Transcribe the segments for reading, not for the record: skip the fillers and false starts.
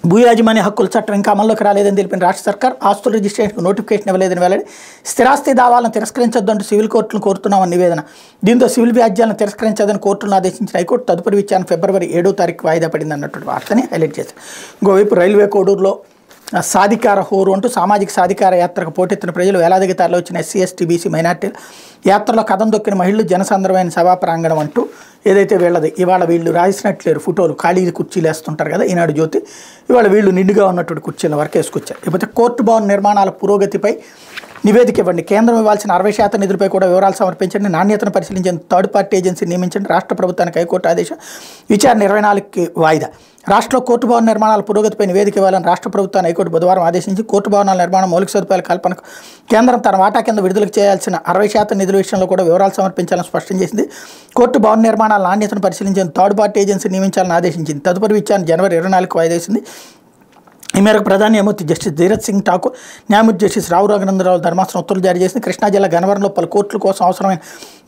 భూ యాజమాన్య హక్కుల చట్టం ఇంకా అమల్లోకి రాలేదని తెలిపిన రాష్ట్ర సర్కార్ ఆస్తుల రిజిస్ట్రేషన్కు నోటిఫికేషన్ ఇవ్వలేదని వెల్లడి. స్థిరాస్తి దావాలను తిరస్కరించొద్దంటూ సివిల్ కోర్టులను కోరుతున్నామని నివేదన. దీంతో సివిల్ వ్యాజ్యాలను తిరస్కరించదని కోర్టులను ఆదేశించిన హైకోర్టు తదుపరి విచారణ ఫిబ్రవరి 7వ తారీఖు వాయిదా పడింది అన్నటువంటి వార్తని హైలైట్ చేశారు. ఇంకోవైపు రైల్వే కోడూరులో సాధికార హోరు అంటూ సామాజిక సాధికార యాత్రకు పోటెత్తిన ప్రజలు వేలాదిగా తరలి వచ్చిన ఎస్సీ ఎస్టీ బీసీ మైనార్టీలు యాత్రలో కథం దొక్కిన మహిళలు జనసంద్రమైన సభా ప్రాంగణం అంటూ ఏదైతే వీళ్ళది ఇవాళ వీళ్ళు రాసినట్లేరు ఫోటోలు ఖాళీ కుర్చీలు వేస్తుంటారు కదా ఈనాడు జ్యోతి ఇవాళ వీళ్ళు నిండుగా ఉన్నటువంటి కుర్చీల వరకు వేసుకొచ్చారు. లేకపోతే కోర్టు భవన నిర్మాణాల పురోగతిపై నివేదిక ఇవ్వండి. కేంద్రం ఇవ్వాల్సిన 60% నిధులపై కూడా వివరాలు సమర్పించండి. నాణ్యతను పరిశీలించిన థర్డ్ పార్టీ ఏజెన్సీ నియమించండి. రాష్ట్ర ప్రభుత్వానికి హైకోర్టు ఆదేశం. విచారణ 24కి వాయిదా. రాష్ట్రంలో కోర్టు భవన నిర్మాణాల పురోగతిపై నివేదిక ఇవ్వాలని రాష్ట్ర ప్రభుత్వాన్ని హైకోర్టు బుధవారం ఆదేశించి కోర్టు భవనాల నిర్మాణం మౌలిక సదుపాయాల కల్పనకు కేంద్రం తన వాటా కింద విడుదలకు చేయాల్సిన 60% నిధుల విషయంలో కూడా వివరాలు సమర్పించాలని స్పష్టం చేసింది. కోర్టు భవన నిర్మాణాల నాణ్యతను పరిశీలించిన థర్డ్ పార్టీ ఏజెన్సీ నియమించాలని ఆదేశించింది. తదుపరి విచారణ జనవరి 24కు వాయిదా వేసింది. ఈ మేరకు ప్రధాన న్యాయమూర్తి జస్టిస్ ధీరజ్ సింగ్ ఠాకూర్, న్యాయమూర్తి జస్టిస్ రావు రఘునందరావు ధర్మాసనం ఉత్తర్వులు జారీ చేసింది. కృష్ణా జిల్లా గన్నవరంలో పలు కోర్టుల కోసం అవసరమైన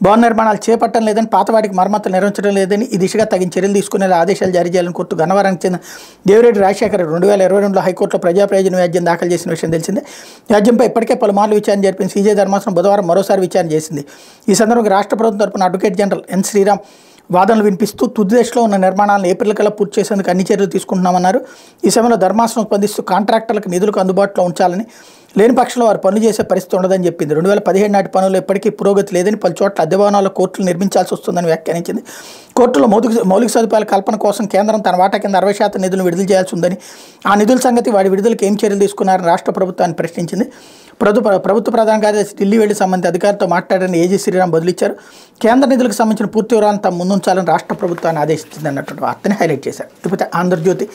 భవన నిర్మాణాలు చేపట్టడం లేదని, పాతవాటికి మరమ్మతులు నిర్వహించడం లేదని, ఈ దిశగా తగిన చర్యలు తీసుకునేలా ఆదేశాలు జారీ చేయాలని కోర్టు గన్నవరానికి చెందిన దేవిరెడ్డి రాజశేఖర్ 2022లో హైకోర్టులో ప్రజా ప్రయోజన వ్యాజ్యం దాఖలు చేసిన విషయం తెలిసిందే. వ్యాజ్యంపై ఇప్పటికే పలుమార్లు విచారణ జరిపిన సీజే ధర్మాసనం బుధవారం మరోసారి విచారణ చేసింది. ఈ సందర్భంగా రాష్ట్ర ప్రభుత్వం తరపున అడ్వకేట్ జనరల్ ఎన్ శ్రీరామ్ వాదనలు వినిపిస్తూ తుది దశలో ఉన్న నిర్మాణాలను ఏప్రిల్ కల్లా పూర్తి చేసేందుకు అన్ని చర్యలు తీసుకుంటున్నామన్నారు. ఈ సమయంలో ధర్మాసనం స్పందిస్తూ కాంట్రాక్టర్లకు నిధులకు అందుబాటులో ఉంచాలని, లేని పక్షంలో వారు పనులు చేసే పరిస్థితి ఉండదని చెప్పింది. 2017 నాటి పనులు ఎప్పటికీ పురోగతి లేదని, పలు చోట్ల అద్దె భవనాల్లో కోర్టులు నిర్మించాల్సి వస్తుందని వ్యాఖ్యానించింది. కోర్టులో మౌలిక సదుపాయాల కల్పన కోసం కేంద్రం తన వాటా కింద 60% నిధులను విడుదల చేయాల్సి ఉందని, ఆ నిధుల సంగతి వాడి విడుదలకు ఏం చర్యలు తీసుకున్నారని రాష్ట్ర ప్రభుత్వాన్ని ప్రశ్నించింది. ప్రభుత్వ ప్రధాన కార్యదర్శి ఢిల్లీ వెళ్లి సంబంధిత అధికారితో మాట్లాడారని ఏజీ శ్రీరామ్ బదిలిచ్చారు. కేంద్ర నిధులకు సంబంధించిన పూర్తి వివరాలను తమ ముందుంచాలని రాష్ట్ర ప్రభుత్వాన్ని ఆదేశించింది అన్నటువంటి వార్తని హైలైట్ చేశారు. లేకపోతే ఆంధ్రజ్యోతి